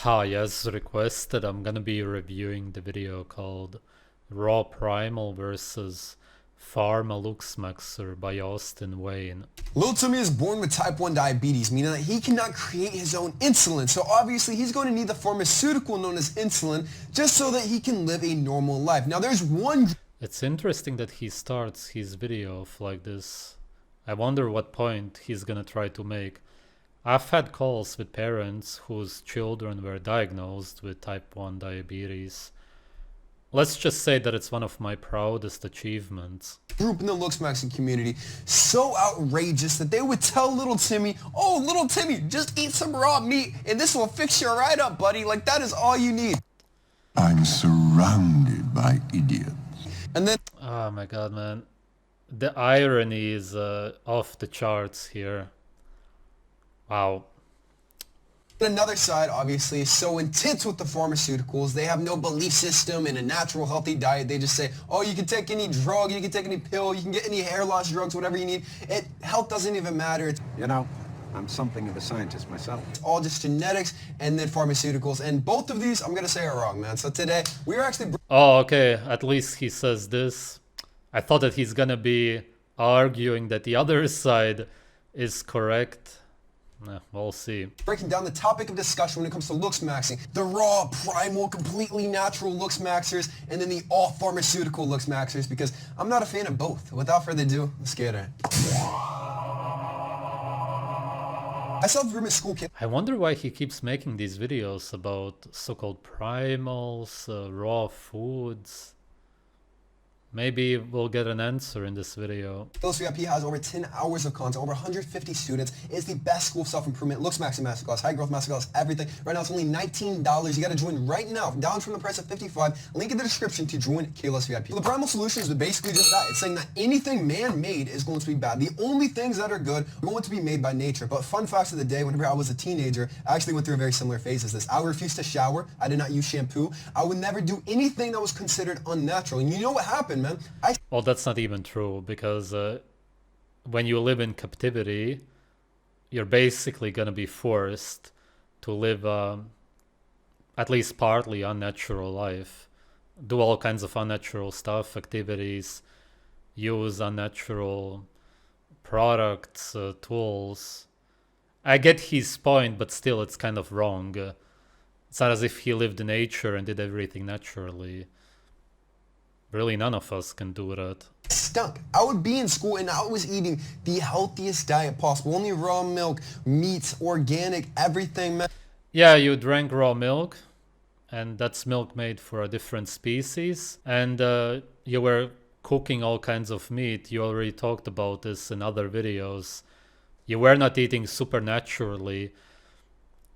Ah, yes, requested. I'm gonna be reviewing the video called Raw Primal versus Pharma Luxmaxer by Austin Wayne. Little Timmy is born with type 1 diabetes, meaning that he cannot create his own insulin. So obviously he's going to need the pharmaceutical known as insulin just so that he can live a normal life. Now there's one... It's interesting that he starts his video off like this. I wonder what point he's gonna try to make. I've had calls with parents whose children were diagnosed with type 1 diabetes. Let's just say that it's one of my proudest achievements. Group in the Looksmaxing community so outrageous that they would tell little Timmy, oh, little Timmy, just eat some raw meat and this will fix you right up, buddy. Like, that is all you need. I'm surrounded by idiots. And then... Oh my god, man. The irony is off the charts here. Wow. Another side, obviously, is so intense with the pharmaceuticals. They have no belief system in a natural, healthy diet. They just say, oh, you can take any drug, you can take any pill, you can get any hair loss drugs, whatever you need. Health doesn't even matter. You know, I'm something of a scientist myself. It's all just genetics and then pharmaceuticals. And both of these, I'm going to say, are wrong, man. So today, we are actually... Oh, okay. At least he says this. I thought that he's gonna be arguing that the other side is correct. We'll see. Breaking down the topic of discussion when it comes to looks maxing. The raw, primal, completely natural looks maxers, and then the all pharmaceutical looks maxers, because I'm not a fan of both. Without further ado, let's get it. I saw the room at school kid. I wonder why he keeps making these videos about so-called primals, raw foods. Maybe we'll get an answer in this video. Kilos VIP has over 10 hours of content, over 150 students. It's the best school of self-improvement. Looks Maxing Masterclass, high growth masterclass, everything. Right now it's only $19. You got to join right now, down from the price of $55. Link in the description to join Kilos VIP. So the primal solution is basically just that. It's saying that anything man-made is going to be bad. The only things that are good are going to be made by nature. But fun facts of the day, whenever I was a teenager, I actually went through a very similar phase as this. I refused to shower. I did not use shampoo. I would never do anything that was considered unnatural. And you know what happened, man? Well, that's not even true, because when you live in captivity, you're basically going to be forced to live at least partly unnatural life, do all kinds of unnatural stuff, activities, use unnatural products, tools. I get his point, but still it's kind of wrong. It's not as if he lived in nature and did everything naturally. Really, none of us can do that. Stunk. I would be in school and I was eating the healthiest diet possible. Only raw milk, meats, organic, everything, man. Yeah, you drank raw milk, and that's milk made for a different species. And you were cooking all kinds of meat. You already talked about this in other videos. You were not eating supernaturally.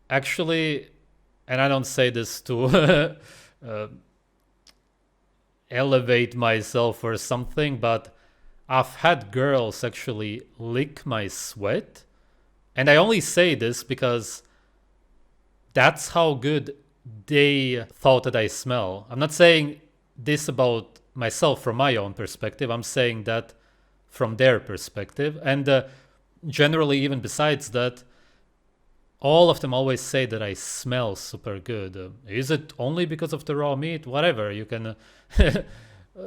Actually, and I don't say this to... elevate myself or something, but I've had girls actually lick my sweat, and I only say this because that's how good they thought that I smell. I'm not saying this about myself from my own perspective, I'm saying that from their perspective. And generally, even besides that, all of them always say that I smell super good. Is it only because of the raw meat? Whatever, you can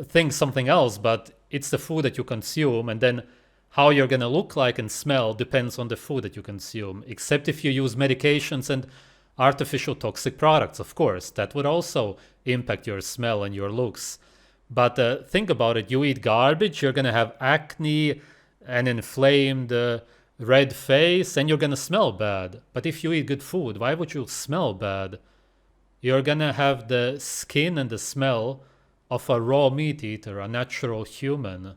think something else, but it's the food that you consume, and then how you're gonna look like and smell depends on the food that you consume. Except if you use medications and artificial toxic products, of course, that would also impact your smell and your looks. But think about it, you eat garbage, you're gonna have acne, an inflamed red face, and you're gonna smell bad. But if you eat good food, why would you smell bad? You're gonna have the skin and the smell of a raw meat eater, a natural human.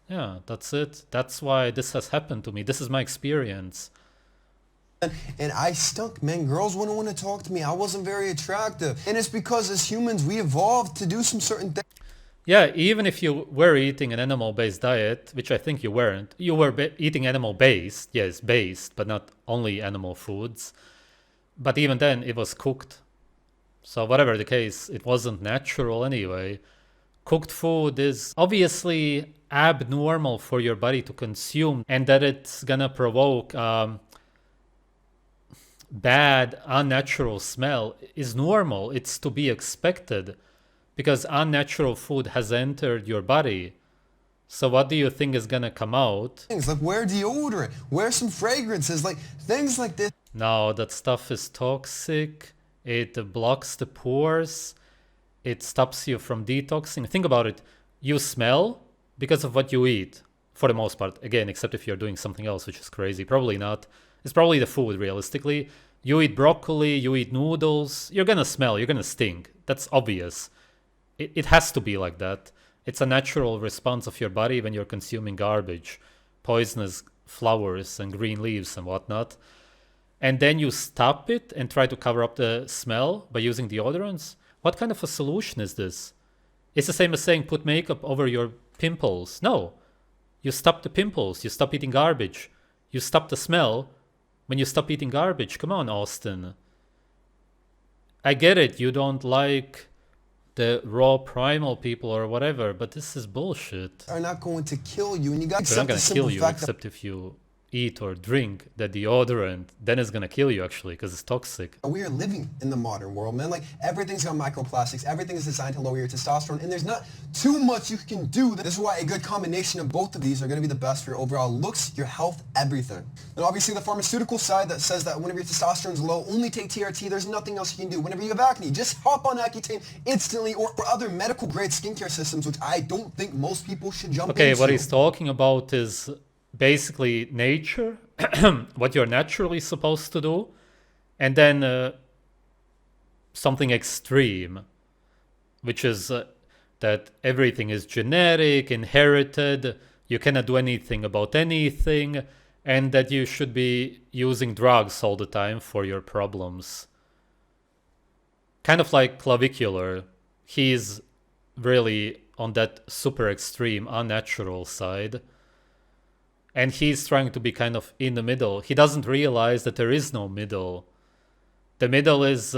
Yeah, that's it. That's why this has happened to me. This is my experience. And I stunk, man. Girls wouldn't want to talk to me. I wasn't very attractive. And it's because as humans, we evolved to do some certain things. Yeah, even if you were eating an animal-based diet, which I think you weren't, you were eating animal-based, yes, based, but not only animal foods. But even then, it was cooked. So whatever the case, it wasn't natural anyway. Cooked food is obviously abnormal for your body to consume, and that it's gonna provoke bad, unnatural smell is normal. It's to be expected because unnatural food has entered your body. So what do you think is gonna come out? Things like wear deodorant, wear some fragrances, like things like this. No, that stuff is toxic. It blocks the pores. It stops you from detoxing. Think about it. You smell because of what you eat, for the most part. Again, except if you're doing something else, which is crazy. Probably not. It's probably the food, realistically. You eat broccoli, you eat noodles, you're gonna smell, you're gonna stink. That's obvious. It has to be like that. It's a natural response of your body when you're consuming garbage, poisonous flowers and green leaves and whatnot. And then you stop it and try to cover up the smell by using deodorants? What kind of a solution is this? It's the same as saying put makeup over your pimples. No. You stop the pimples. You stop eating garbage. You stop the smell when you stop eating garbage. Come on, Austin. I get it. You don't like the raw primal people or whatever, but this is bullshit. Are not going to kill you, and you got to They're not accept gonna the simple kill you fact that except if you eat or drink the deodorant, then it's gonna kill you actually because it's toxic. we are living in the modern world, man. Like, everything's got microplastics, everything is designed to lower your testosterone, and there's not too much you can do. This is why a good combination of both of these are going to be the best for your overall looks, your health, everything. And obviously the pharmaceutical side that says that whenever your testosterone's low, only take TRT, there's nothing else you can do. Whenever you have acne, just hop on Accutane instantly, or for other medical grade skincare systems, which I don't think most people should jump into. Okay, what he's talking about is basically nature, what you're naturally supposed to do, and then something extreme, which is that everything is genetic, inherited, you cannot do anything about anything, and that you should be using drugs all the time for your problems. Kind of like clavicular. He's really on that super extreme, unnatural side. And he's trying to be kind of in the middle. He doesn't realize that there is no middle. The middle is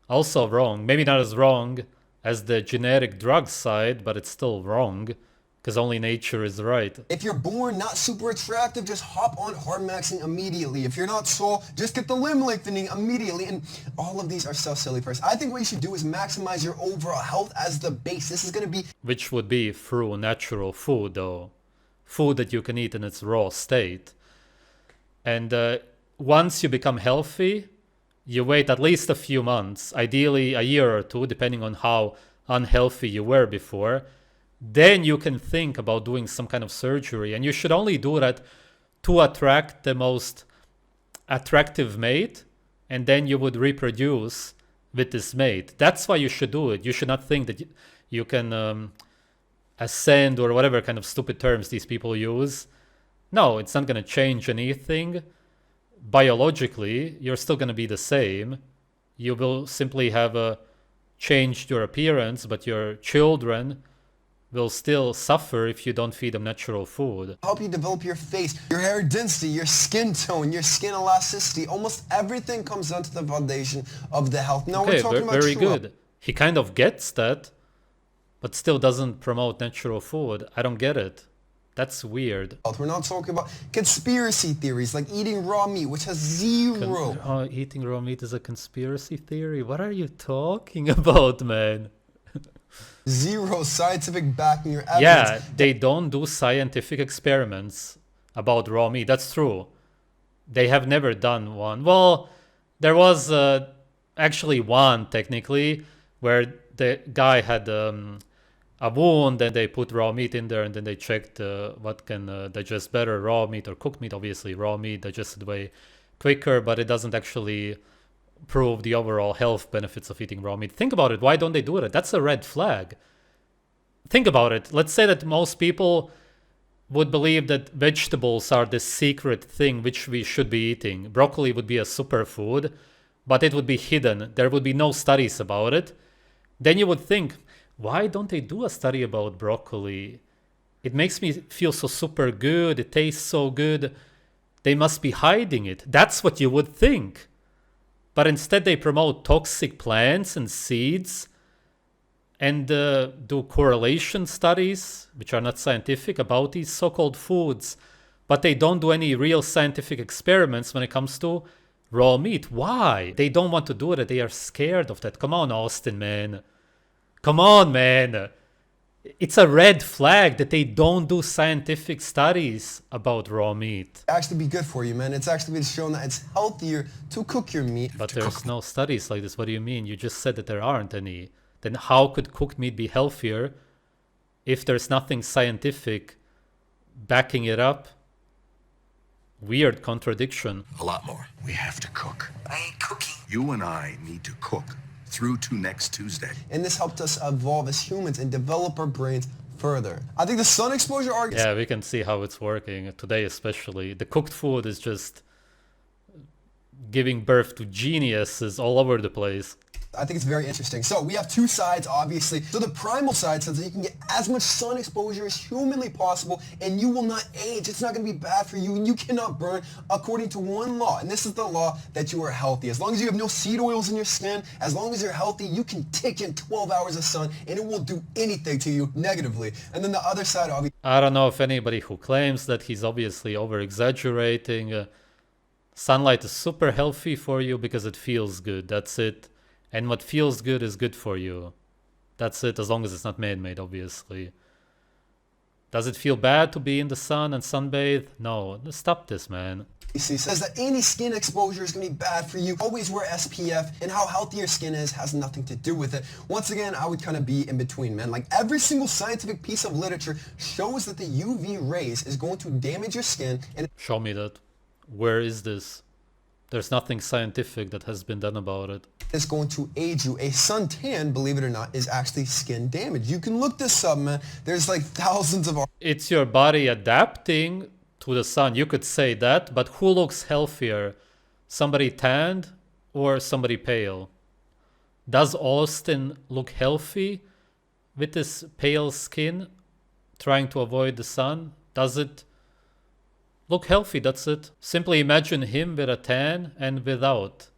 also wrong. Maybe not as wrong as the generic drug side, but it's still wrong because only nature is right. If you're born not super attractive, just hop on hard maxing immediately. If you're not tall, just get the limb lengthening immediately. And all of these are so silly first. I think what you should do is maximize your overall health as the base. This is going to be... Which would be through natural food, though. Food that you can eat in its raw state. And once you become healthy, you wait at least a few months, ideally a year or two, depending on how unhealthy you were before. Then you can think about doing some kind of surgery. And you should only do that to attract the most attractive mate. And then you would reproduce with this mate. That's why you should do it. You should not think that you can... ascend or whatever kind of stupid terms these people use. No, it's not going to change anything. Biologically, you're still going to be the same. You will simply have changed your appearance, but your children will still suffer if you don't feed them natural food. Help you develop your face, your hair density, your skin tone, your skin elasticity. Almost everything comes down to the foundation of the health. Now Okay, we're talking about very true good. He kind of gets that, but still doesn't promote natural food. I don't get it. That's weird. health. We're not talking about conspiracy theories like eating raw meat, which has zero. Eating raw meat is a conspiracy theory? What are you talking about, man? Zero scientific backing your evidence. Yeah, they don't do scientific experiments about raw meat. That's true. They have never done one. Well, there was actually one, technically, where the guy had a wound and they put raw meat in there and then they checked what can digest better, raw meat or cooked meat. Obviously, raw meat digested way quicker, but it doesn't actually prove the overall health benefits of eating raw meat. Think about it. Why don't they do it? That's a red flag. Think about it. Let's say that most people would believe that vegetables are the secret thing which we should be eating. Broccoli would be a superfood, but it would be hidden. There would be no studies about it. Then you would think, why don't they do a study about broccoli? It makes me feel so super good. It tastes so good. They must be hiding it. That's what you would think. But instead they promote toxic plants and seeds and do correlation studies, which are not scientific, about these so-called foods. But they don't do any real scientific experiments when it comes to raw meat. Why? They don't want to do it. They are scared of that. Come on, Austin, man. Come on, man. It's a red flag that they don't do scientific studies about raw meat. Actually be good for you, man. It's actually been shown that it's healthier to cook your meat. But there's no studies like this. What do you mean? You just said that there aren't any. Then how could cooked meat be healthier if there's nothing scientific backing it up? Weird contradiction. A lot more. We have to cook. I ain't cooking. You and I need to cook through to next Tuesday. And this helped us evolve as humans and develop our brains further. I think the sun exposure argument... Yeah, we can see how it's working today, especially. The cooked food is just giving birth to geniuses all over the place. I think it's very interesting. So we have two sides, obviously. So the primal side says that you can get as much sun exposure as humanly possible and you will not age. It's not going to be bad for you and you cannot burn according to one law. And this is the law that you are healthy. As long as you have no seed oils in your skin, as long as you're healthy, you can take in 12 hours of sun and it will do anything to you negatively. And then the other side, obviously. I don't know if anybody who claims that he's obviously over-exaggerating. Sunlight is super healthy for you because it feels good. That's it. And what feels good is good for you. That's it, as long as it's not man-made, obviously. Does it feel bad to be in the sun and sunbathe? No, stop this, man. He says that any skin exposure is going to be bad for you. Always wear SPF, and how healthy your skin is has nothing to do with it. Once again, I would kind of be in between, man. Like every single scientific piece of literature shows that the UV rays is going to damage your skin. And show me that. Where is this? There's nothing scientific that has been done about it. It's going to age you. A suntan, believe it or not, is actually skin damage. You can look this up, man. There's like thousands of... It's your body adapting to the sun. You could say that, but who looks healthier? Somebody tanned or somebody pale? Does Austin look healthy with his pale skin, trying to avoid the sun? Does it look healthy? That's it. Simply imagine him with a tan and without.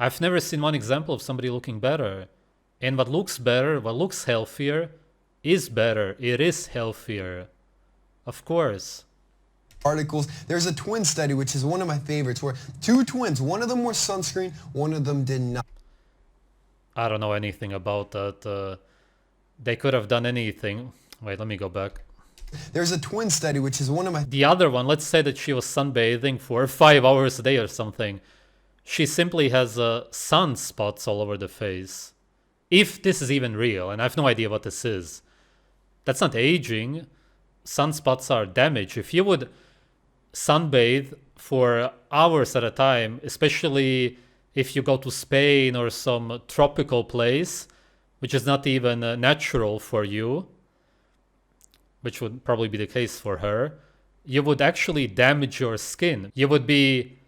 I've never seen one example of somebody looking better. And what looks better, what looks healthier, is better. It is healthier. Of course. Articles. There's a twin study, which is one of my favorites, where two twins, one of them wore sunscreen, one of them did not. I don't know anything about that. They could have done anything. Wait, let me go back. There's a twin study, which is one of my... The other one, let's say that she was sunbathing for 5 hours a day or something. She simply has sunspots all over the face. If this is even real, and I have no idea what this is. That's not aging. Sunspots are damage. If you would sunbathe for hours at a time, especially if you go to Spain or some tropical place, which is not even natural for you, which would probably be the case for her, you would actually damage your skin. You would be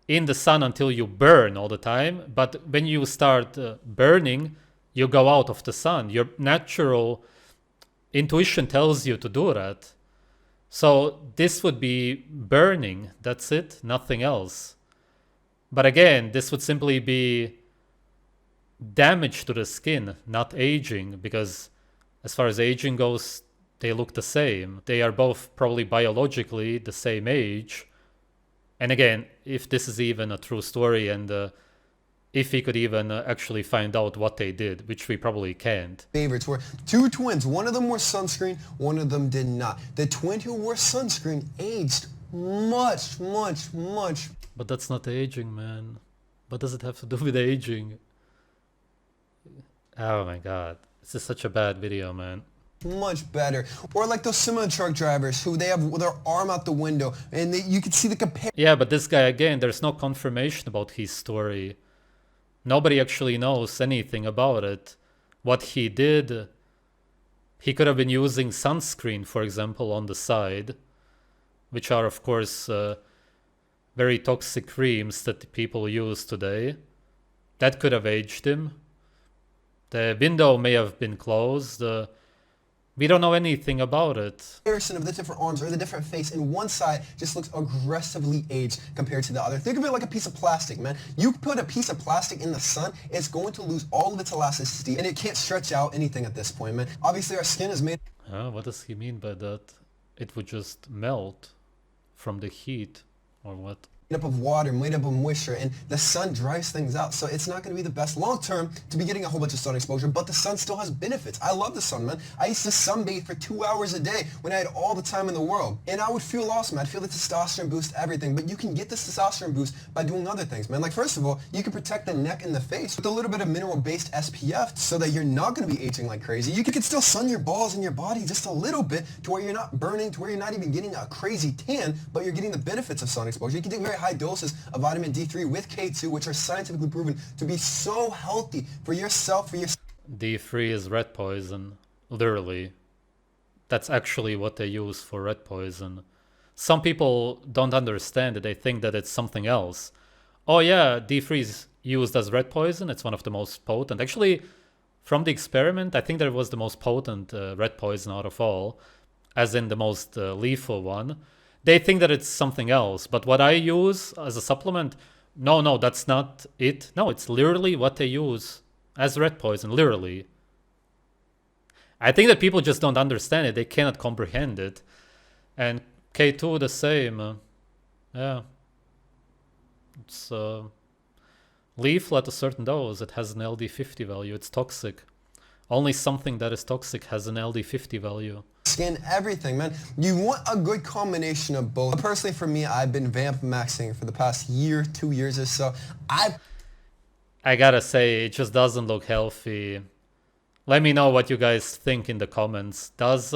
in the sun until you burn all the time, but when you start burning, you go out of the sun. Your natural intuition tells you to do that. So this would be burning, that's it, nothing else. But again, this would simply be damage to the skin, not aging, because as far as aging goes, they look the same. They are both probably biologically the same age. And again, if this is even a true story and if we could even actually find out what they did, which we probably can't. Favorites were two twins. One of them wore sunscreen, one of them did not. The twin who wore sunscreen aged much. But that's not aging, man. What does it have to do with aging? Oh my god. This is such a bad video, man. Much better. Or like those similar truck drivers who they have their arm out the window and you can see the comparison. Yeah, but this guy, again, there's no confirmation about his story. Nobody actually knows anything about it. What he did, he could have been using sunscreen, for example, on the side, which are, of course, very toxic creams that people use today. That could have aged him. The window may have been closed. We don't know anything about it. Comparison of the different arms or the different face, and one side just looks aggressively aged compared to the other. Think of it like a piece of plastic, man. You put a piece of plastic in the sun, it's going to lose all of its elasticity, and it can't stretch out anything at this point, man. Obviously, our skin is made... What does he mean by that? It would just melt from the heat, or what? up of water, made up of moisture, and the sun dries things out. So it's not going to be the best long term to be getting a whole bunch of sun exposure, but the sun still has benefits. I love the sun, man. I used to sunbathe for 2 hours a day when I had all the time in the world. And I would feel awesome. I'd feel the testosterone boost, everything. But you can get this testosterone boost by doing other things, man. Like, first of all, you can protect the neck and the face with a little bit of mineral-based SPF so that you're not going to be aging like crazy. You can still sun your balls and your body just a little bit to where you're not burning, to where you're not even getting a crazy tan, but you're getting the benefits of sun exposure. You can take very high doses of vitamin D3 with K2, which are scientifically proven to be so healthy for yourself, for your... D3 is rat poison, literally. That's actually what they use for rat poison. Some people don't understand it. They think that it's something else. Oh yeah, D3 is used as rat poison. It's one of the most potent. Actually, from the experiment, I think that it was the most potent rat poison out of all, as in the most lethal one. They think that it's something else, but what I use as a supplement, no, that's not it. No, it's literally what they use as rat poison, literally. I think that people just don't understand it. They cannot comprehend it. And K2 the same. Yeah. It's lethal at a certain dose. It has an LD50 value. It's toxic. Only something that is toxic has an LD50 value. Skin, everything, man. You want a good combination of both. Personally, for me, I've been vamp maxing for the past year, 2 years or so. I gotta say, it just doesn't look healthy. Let me know what you guys think in the comments. Does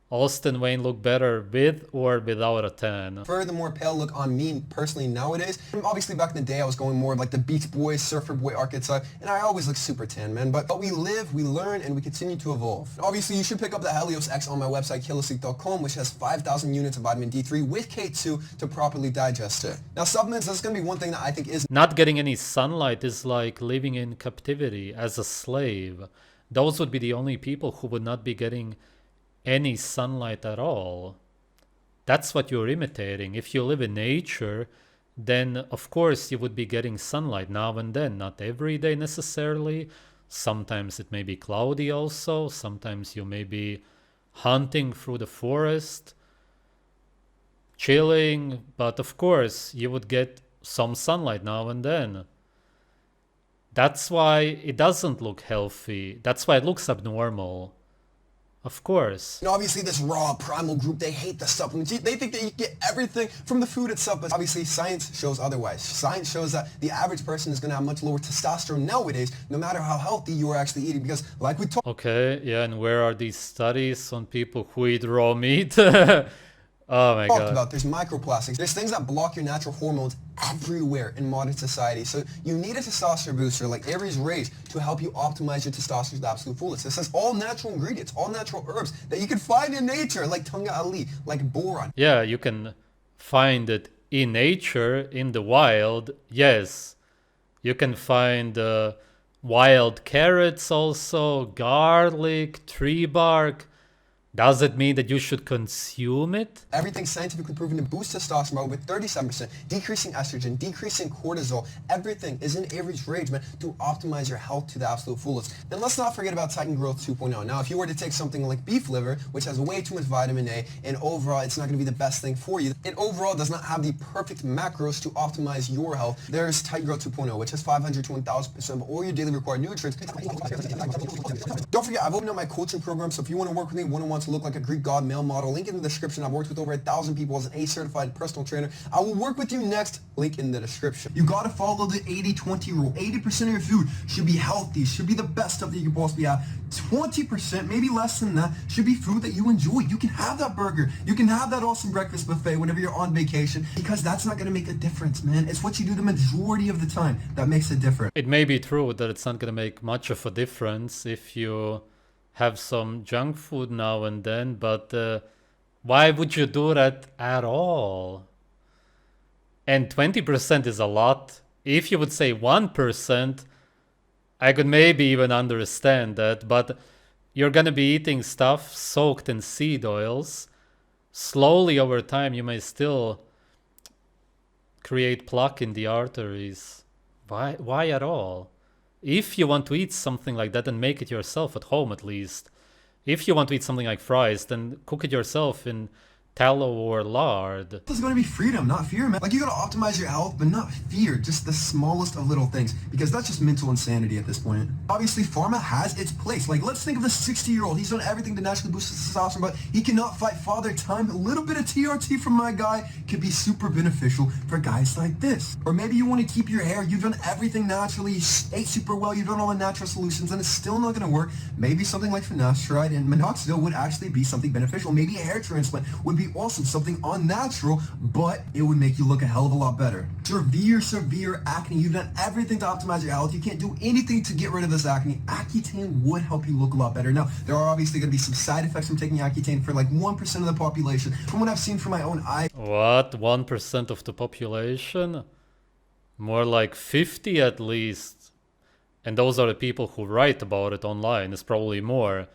Austin Wayne look better with or without a tan? Furthermore, pale look on me personally nowadays. Obviously, back in the day, I was going more of like the Beach Boys, Surfer Boy archetype, and I always look super tan, man. But we live, we learn, and we continue to evolve. Obviously, you should pick up the Helios X on my website, kilosleep.com, which has 5,000 units of vitamin D3 with K2 to properly digest it. Now, supplements, that's going to be one thing that I think is... Not getting any sunlight is like living in captivity as a slave. Those would be the only people who would not be getting any sunlight at all. That's what you're imitating. If you live in nature, then of course you would be getting sunlight now and then, not every day necessarily. Sometimes it may be cloudy also. Sometimes you may be hunting through the forest, chilling, but of course you would get some sunlight now and then. That's why it doesn't look healthy. That's why it looks abnormal. Of course. And obviously this raw primal group, they hate the supplements. They think that you get everything from the food itself, but obviously science shows otherwise. Science shows that the average person is going to have much lower testosterone nowadays, no matter how healthy you are actually eating, because like we talked... Okay, yeah, and where are these studies on people who eat raw meat? Oh my god. about. There's microplastics. There's things that block your natural hormones everywhere in modern society. So you need a testosterone booster like Aries Rays to help you optimize your testosterone to the absolute fullest. This has all natural ingredients, all natural herbs that you can find in nature, like Tunga Ali, like boron. Yeah, you can find it in nature, in the wild. Yes, you can find wild carrots also, garlic, tree bark. Does it mean that you should consume it? Everything's scientifically proven to boost testosterone by over 37%, decreasing estrogen, decreasing cortisol. Everything is in Aries Rage, man, to optimize your health to the absolute fullest. And let's not forget about Titan Growth 2.0. Now, if you were to take something like beef liver, which has way too much vitamin A, and overall it's not going to be the best thing for you, it overall does not have the perfect macros to optimize your health. There's Titan Growth 2.0, which has 500 to 1,000% of all your daily required nutrients. Don't forget, I've opened up my coaching program, so if you want to work with me one-on-one to look like a Greek god male model, link in the description. I've worked with over 1,000 people as an A-certified personal trainer. I will work with you next, link in the description. You gotta follow the 80-20 rule. 80% of your food should be healthy, should be the best stuff that you can possibly have. 20%, maybe less than that, should be food that you enjoy. You can have that burger, you can have that awesome breakfast buffet whenever you're on vacation, because that's not gonna make a difference, man. It's what you do the majority of the time that makes a difference. It may be true that it's not gonna make much of a difference if you have some junk food now and then, but why would you do that at all? And 20% is a lot. If you would say 1%, I could maybe even understand that, but you're gonna be eating stuff soaked in seed oils. Slowly over time, you may still create plaque in the arteries. Why at all? If you want to eat something like that, then make it yourself at home at least. If you want to eat something like fries, then cook it yourself in tallow or lard. There's going to be freedom, not fear, man. Like, you got to optimize your health, but not fear. Just the smallest of little things, because that's just mental insanity at this point. Obviously, pharma has its place. Like, let's think of a 60-year-old. He's done everything to naturally boost his testosterone, but he cannot fight father time. A little bit of TRT from my guy could be super beneficial for guys like this. Or maybe you want to keep your hair. You've done everything naturally. You ate super well. You've done all the natural solutions, and it's still not going to work. Maybe something like finasteride and minoxidil would actually be something beneficial. Maybe a hair transplant would be awesome. Something unnatural, but it would make you look a hell of a lot better. Severe acne. You've done everything to optimize your health. You can't do anything to get rid of this acne. Accutane would help you look a lot better. Now, there are obviously going to be some side effects from taking Accutane for like 1% of the population. From what I've seen from my own eyes. What? 1% of the population? More like 50 at least. And those are the people who write about it online. It's probably more.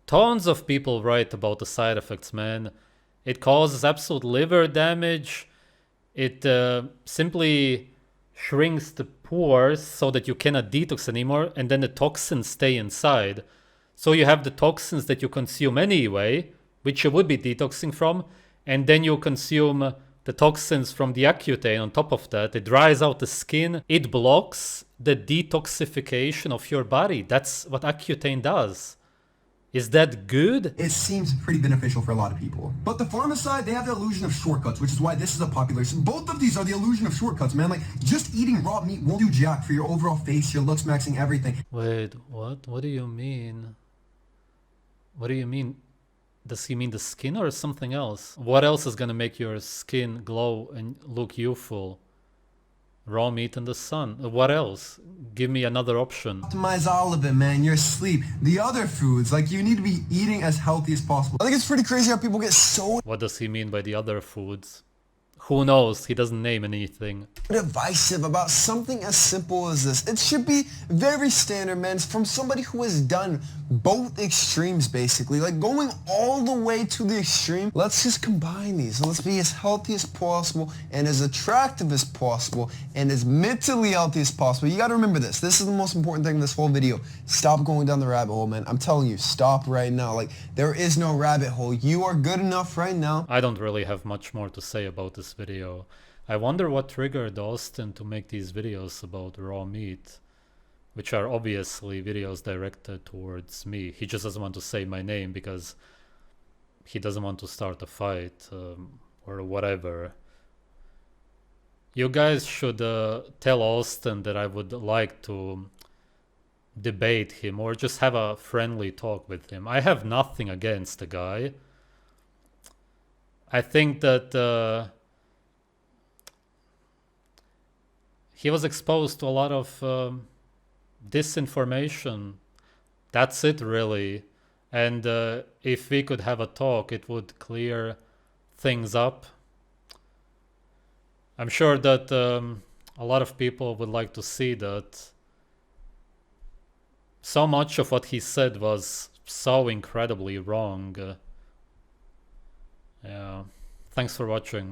Tons of people write about the side effects, man. It causes absolute liver damage. It simply shrinks the pores so that you cannot detox anymore, and then the toxins stay inside. So you have the toxins that you consume anyway, which you would be detoxing from, and then you consume the toxins from the Accutane on top of that. It dries out the skin. It blocks the detoxification of your body. That's what Accutane does. Is that good? It seems pretty beneficial for a lot of people. But the pharma side, they have the illusion of shortcuts, which is why this is a popular. Both of these are the illusion of shortcuts, man. Like, just eating raw meat won't do jack for your overall face, your looks, maxing everything. Wait, what? What do you mean? What do you mean? Does he mean the skin or something else? What else is gonna make your skin glow and look youthful? Raw meat in the sun. What else? Give me another option. Optimize all of it, man. Your sleep, the other foods. Like, you need to be eating as healthy as possible. I think it's pretty crazy how people get so What does he mean by the other foods? Who knows? He doesn't name anything. divisive about something as simple as this. It should be very standard, man. It's from somebody who has done both extremes, basically. Like, going all the way to the extreme. Let's just combine these. Let's be as healthy as possible and as attractive as possible and as mentally healthy as possible. You got to remember this. This is the most important thing in this whole video. Stop going down the rabbit hole, man. I'm telling you, stop right now. Like, there is no rabbit hole. You are good enough right now. I don't really have much more to say about this video. I wonder what triggered Austin to make these videos about raw meat, which are obviously videos directed towards me. He just doesn't want to say my name because he doesn't want to start a fight or whatever. You guys should tell Austin that I would like to debate him or just have a friendly talk with him. I have nothing against the guy. I think that he was exposed to a lot of disinformation. That's it, really. And if we could have a talk, it would clear things up. I'm sure that a lot of people would like to see that. So much of what he said was so incredibly wrong. Yeah. Thanks for watching.